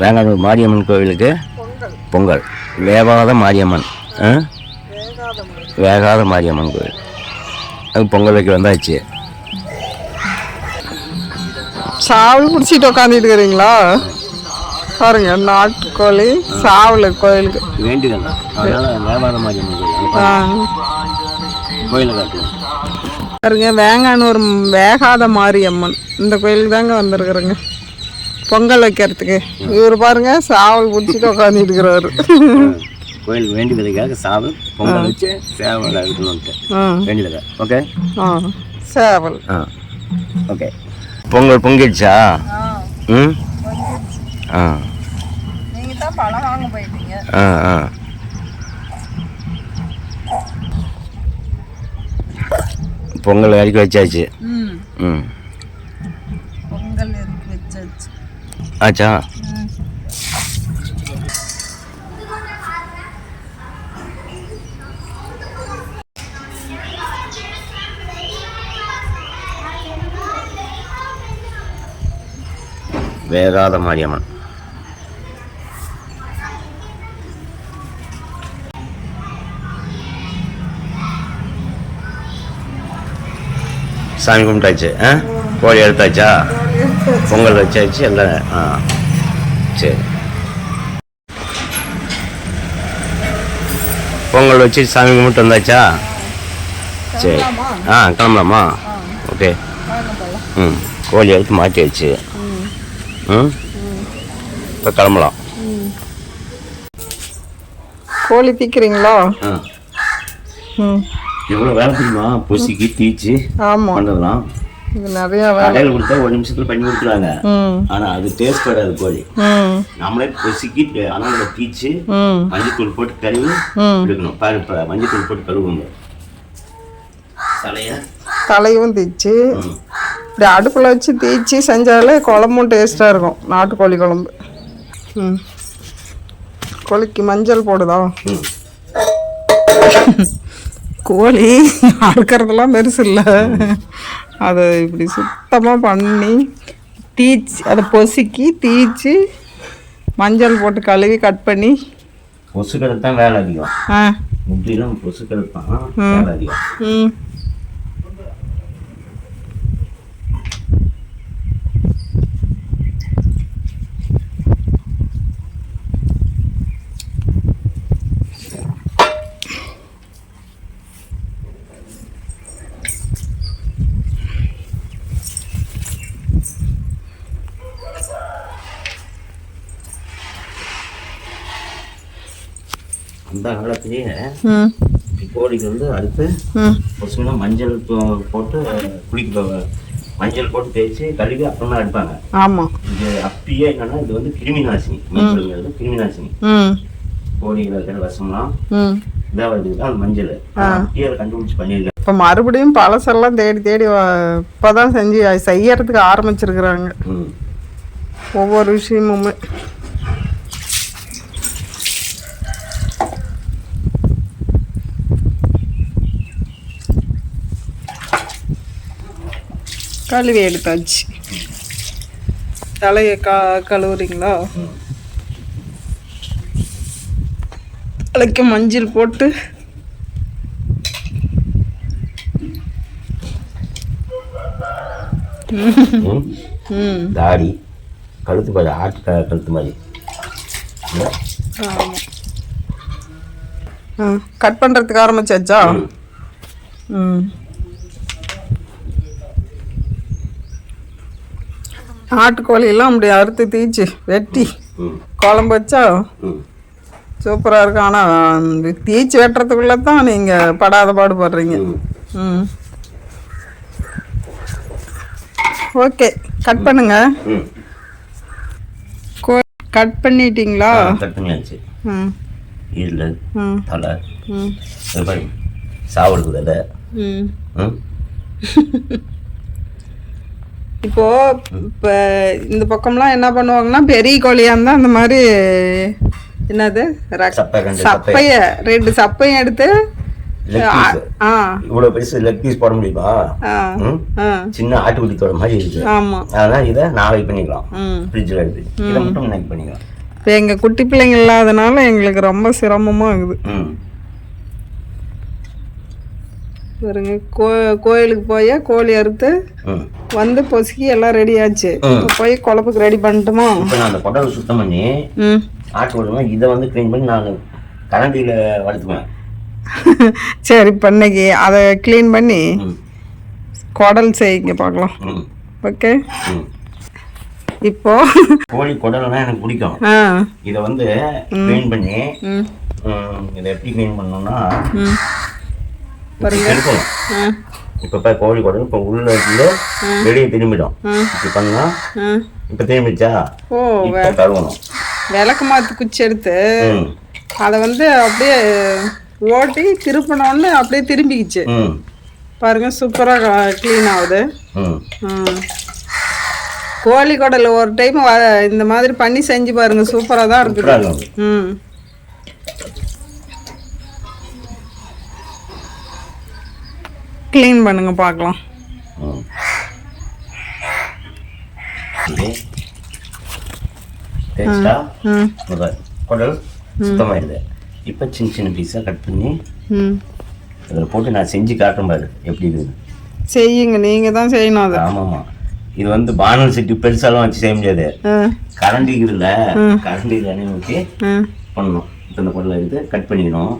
வேங்கானூர் மாரியம்மன் கோவிலுக்கு பொங்கல். வேகாத மாரியம்மன், வேகாத மாரியம்மன் கோவில். அது பொங்கல் வைக்க வந்தாச்சு. சாவல் பிடிச்சிட்டு உட்காந்துட்டு இருக்கிறீங்களா? பாருங்க, நாட்டுக்கோழி சாவல் கோயிலுக்கு வேண்டியதான். அதனால வேகாத மாரியம்மன் கோயில் காட்டுவோம். பாருங்க, வேங்கானூர் வேகாத மாரியம்மன் இந்த கோயிலுக்கு தாங்க வந்திருக்குறேங்க பொங்கல் வைக்கிறதுக்கு. இவர் பாருங்க சாவல் பிடிச்சிட்டு உட்காந்துட்டு இருக்கிறாரு. கோயிலுக்கு வேண்டியதுக்காக சாவல் பொங்கல் வச்சு சேவல் இருக்கணும்ட்டு வேண்டியதுக்கா. ஓகே, சேவல். ஓகே, பொங்கல் பொங்கிடுச்சா? ம், நீங்க தான் பழம் வாங்க போயிட்டீங்க. பொங்கல் இறக்கி வச்சாச்சு. பொங்கல் இறக்கி வச்சாச்சு. ஆச்சா? வேகாத மாரியம்மன். சாமி கும்பிட்டாச்சு. கோழி எடுத்தாச்சா? பொங்கல் வச்சாச்சு எல்லாம். சரி, பொங்கல் வச்சு சாமி கும்பிட்டு வந்தாச்சா? சரி, கிளம்பலாமா? ஓகே. கோழி எடுத்து மாட்டியாச்சு. இப்போ கிளம்பலாம். கோழி தீக்கிறீங்களா? எவ்வளோ வேலை தெரியுமா? பொசிக்கு தீச்சு பண்ணலாம். இது நிறைய கடையில் கொடுத்தா ஒரு நிமிஷத்துல பண்ணி கொடுத்துருவாங்க. ஆனா அது டேஸ்ட் வராது கோழி. நம்மளே பொசிக்கு அனலில் தீச்சு மஞ்சத்தூள் போட்டு கழுவி எடுக்கணும். பாரு, மஞ்சத்தூள் போட்டு கழுவுங்க. தலையும் தீச்சு இப்படி அடுப்பில் வச்சு தீச்சு செஞ்சாலே குழம்பும் டேஸ்ட்டாக இருக்கும். நாட்டுக்கோழி குழம்பு. கோழிக்கு மஞ்சள் போடுதா? கோழி அறுக்கிறதுலாம் பெருசு இல்லை. அதை இப்படி சுத்தமாக பண்ணி தீச்சு அதை பொசுக்கி தீச்சு மஞ்சள் போட்டு கழுவி கட் பண்ணி. பொசுக்கிறது தான் வேலை அதிகம். இப்படிலாம் பொசுக்கிறது தான் வேலை அதிகம். அந்த காலத்திலேயே கோழிக்கு வந்து அடுத்து பசுங்கன்னா மஞ்சள் போட்டு குளிக்க மஞ்சள் போட்டு தேய்ச்சி கழுவி அப்புறம் தான் எடுப்பாங்க. ஆமாம், இது அப்பயே என்னன்னா இது வந்து கிருமி நாசினி. மஞ்சள் கிருமி நாசினி. கோழிகள் இருக்கிற விஷம்லாம் இதாவது தான் மஞ்சள் அப்பயே கண்டுபிடிச்சி பண்ணியிருக்காங்க. இப்போ மறுபடியும் பழசெல்லாம் தேடி தேடி இப்போதான் செஞ்சு செய்யறதுக்கு ஆரம்பிச்சிருக்கிறாங்க ஒவ்வொரு விஷயமுமே. கழுவி எடுத்தாச்சு. தலையை கழுவுறீங்களா? தலைக்கு மஞ்சள் போட்டு தாடி கழுத்து பாரு, ஆட்டு கழுத்து மாதிரி. கட் பண்ணுறதுக்கு ஆரம்பிச்சாச்சா? நாட்டுக்கோழியெல்லாம் அப்படி அறுத்து தீச்சு வெட்டி குழம்பு வச்சா சூப்பராக இருக்கும். ஆனால் தீச்சு வெட்டுறதுக்குள்ளே தான் நீங்கள் படாத பாடுபடுறீங்க. ஓகே, கட் பண்ணுங்க. கட் பண்ணிட்டீங்களா? கட் பண்ணியாச்சு. ஈரல், தலை, சாவல் விதை. இப்போ இப்போ இந்த பக்கம்லாம் என்ன பண்ணுவாங்கன்னா பெரிய கோழியாக இருந்தால் அந்த மாதிரி என்னது சப்பைய 2 சப்பையும் எடுத்து லெக் பீஸ் ஆ இவ்வளோ பெருசு லெக் பீஸ் போட முடியுமா? ஆ ஆ சின்ன ஆட்டுக்குட்டி தோட மாதிரி இருக்கு. ஆமாம். அதனால் இதை நாளைக்கு பண்ணிக்கலாம். ஃப்ரிட்ஜில் எடுத்து இதை மட்டும் இன்னைக்கு பண்ணிக்கலாம். இப்போ எங்கள் குட்டி பிள்ளைங்க இல்லாதனால எங்களுக்கு ரொம்ப சிரமமாக இருக்குது. பாருங்க, கோயிலுக்கு போய் கோழி அறுத்து வந்து பொசுக்கி எல்லாம் ரெடி ஆச்சு. போய் குழம்புக்கு ரெடி பண்ணிட்டுமா? இப்போ நான் அந்த குடலை சுத்தம் பண்ணி ஆட்டு விடுவேன். இதை வந்து க்ளீன் பண்ணி நான் கரண்டியில் வளர்த்துக்குவேன். சரி, பண்ணைக்கு அதை க்ளீன் பண்ணி குடல் செய்யுங்க பார்க்கலாம். ஓகே. இப்போ கோழி குடல்னா எனக்கு பிடிக்கும். இதை வந்து க்ளீன் பண்ணி இதை எப்படி க்ளீன் பண்ணோம்னா எடுக்கணும். இப்போ கோழி குடல் இப்போ உள்ள இருந்து வெளியே திரும்பிடும். இப்படி பண்ணா இப்போ திரும்பிடுச்சா? கழுவணும். விளக்கு மாத்து குச்சி எடுத்து அதை வந்து அப்படியே ஓட்டி திருப்பினோன்னு அப்படியே திரும்பிக்கிச்சு. பாருங்க, சூப்பராக க்ளீன் ஆகுது. கோழி குடல் ஒரு டைம் இந்த மாதிரி பண்ணி செஞ்சு பாருங்க, சூப்பராக தான் இருக்குது. க்ளீன் பண்ணுங்க பார்க்கலாம். குடல் சுத்தமாயிருது. இப்போ சின்ன சின்ன பீஸாக கட் பண்ணி அதில் போட்டு நான் செஞ்சு காட்டுறேன் பாரு எப்படி இருக்குது. செய்யுங்க, நீங்கள் தான் செய்யணும் அது. ஆமாம்மா, இது வந்து பானல் செட்டு பெருசாலாம் வச்சு செய்ய முடியாது. கரண்டி இருக்குல்ல, கரண்டியில் எண்ணெய் ஊற்றி பண்ணணும். இப்போ இந்த குடலை எடுத்து கட் பண்ணிக்கணும்.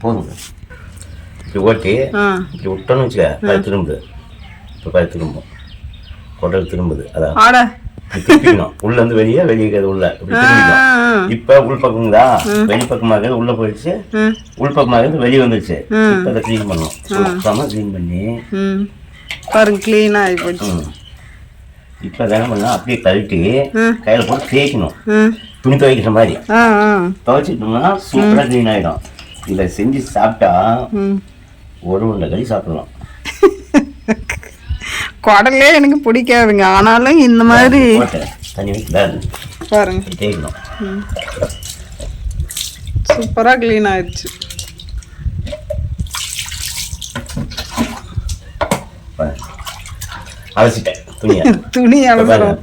போதும். இப்படி ஓட்டி இப்படி விட்டோன்னு வச்சுக்க, பல திரும்புது. இப்போ பல திரும்பும், குடல் திரும்புது. அதான் திருப்பிக்கணும். உள்ள இருந்து வெளியே, வெளியே இருக்கிறது உள்ள இப்படி திரும்பிக்கணும். இப்ப உள் பக்கம் தான் வெளிப்பக்கமாக இருக்கிறது உள்ள போயிடுச்சு, உள்பக்கமாக இருக்கிறது வெளியே வந்துருச்சு. இப்போ அதை க்ளீன் பண்ணணும். சுத்தமாக க்ளீன் பண்ணி பாருங்க, க்ளீனாக ஆகி போச்சு. இப்போ என்ன பண்ணலாம், அப்படியே கழட்டி கையில் போட்டு தேய்க்கணும். துணி துவைக்கிற மாதிரி துவைச்சிட்டோம்னா சூப்பராக க்ளீன் ஆகிடும். இதை செஞ்சு சாப்பிட்டா ஒரு உருண்டை கறி சாப்பிடலாம். குடலே எனக்கு பிடிக்காதுங்க, ஆனாலும் இந்த மாதிரி தண்ணி வைக்க பாருங்க தேய்க்கணும். சூப்பராக க்ளீன் ஆயிடுச்சு. அலசிட்டேன் துணி அலசுறோம்.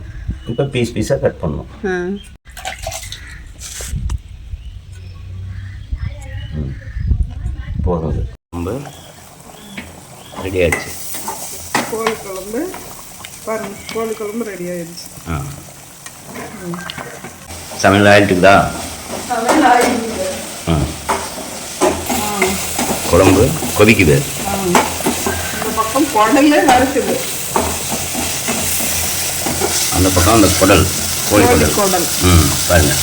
இப்போ பீஸ் பீஸாக கட் பண்ணணும். போதும், ரொம்ப ரெடி ஆயிடுச்சு. கோழி குழம்பு பாருங்க, கோழி குழம்பு ரெடி ஆயிடுச்சு. சமையல் ஆயிட்டுக்குதா? குழம்பு கொதிக்குது. இந்த பக்கம் குடலே வறுக்குது, அந்த பக்கம் அந்த குடல், கோழி குடல். பாருங்க,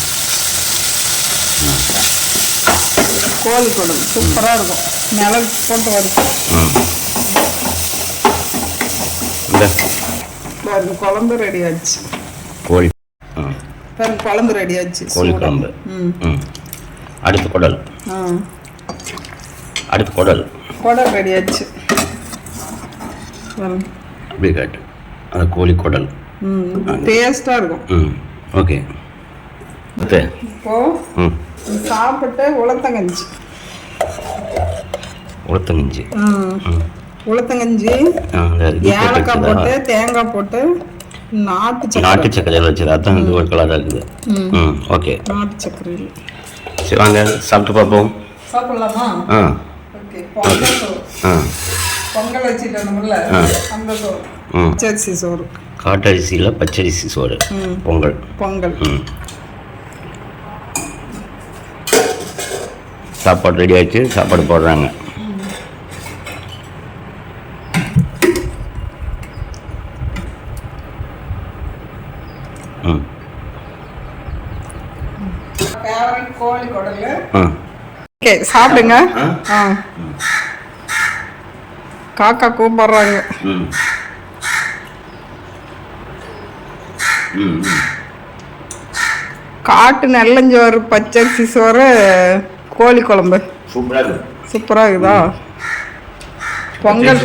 கோழி குடல் சூப்பராக இருக்கும். மிளகு போட்டு வறுக்கும். பாருங்க, குழம்பு ரெடி ஆச்சு. கோழி பாருங்க, குழம்பு ரெடி ஆச்சு. கோழி குழம்பு. அடுத்து குடல். அடுத்து குடல். குடல் ரெடி ஆச்சு. அப்படியே காட்டு, அந்த கோழி குடல் டேஸ்டாக இருக்கும். ஓகே. இப்போ சாப்பிட்டு உளுத்தங்கஞ்சி. உளுத்தங்கஞ்சி ஏலக்காய் போட்டு தேங்காய் போட்டு நாட்டு சக்கரையில் வச்சது. அதான் இது ஒரு கலராக இருக்குது. ஓகே, நாட்டு சக்கரையில். சரி, வாங்க சாப்பிட்டு பார்ப்போம். சாப்பிடலாமா? ஓகே. பொங்கல் வச்சுட்டோம்ல, அந்த சோறு, பச்சரிசி சோறு. காட்டரிசியில் பச்சரிசி சோறு பொங்கல். பொங்கல் சாப்பாடு ரெடி ஆகிடுச்சு. சாப்பாடு போடுறாங்க. கோழி குடல். ஓகே, சாப்பிடுங்க. காக்கா கூப்பிடுறாங்க. காட்டு நெல்லஞ்சோறு, பச்சரிசி சோறு, கோழி குழம்பு சூப்பராக இருக்குதா? பொங்கல்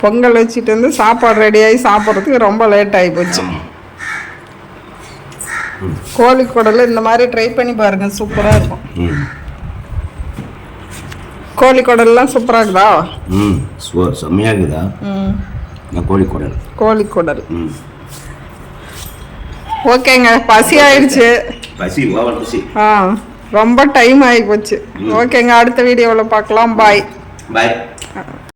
பொங்கல் வச்சுட்டு வந்து சாப்பாடு ரெடி ஆகி சாப்பிட்றதுக்கு ரொம்ப லேட் ஆகி போச்சு. கோழி குடல் இந்த மாதிரி ட்ரை பண்ணி பாருங்க, சூப்பராக இருக்கும். கோழி குடல்லாம் சூப்பராக இருக்குதா? செம்மையாக இருக்குதா? கோழி குடல். கோழி குடல். ஓகேங்க, பசி ஆயிடுச்சு. பசி ஓவர் பசி. ரொம்ப டைம் ஆகி போச்சு. ஓகேங்க, அடுத்த வீடியோவில் பார்க்கலாம். பாய். பாய்.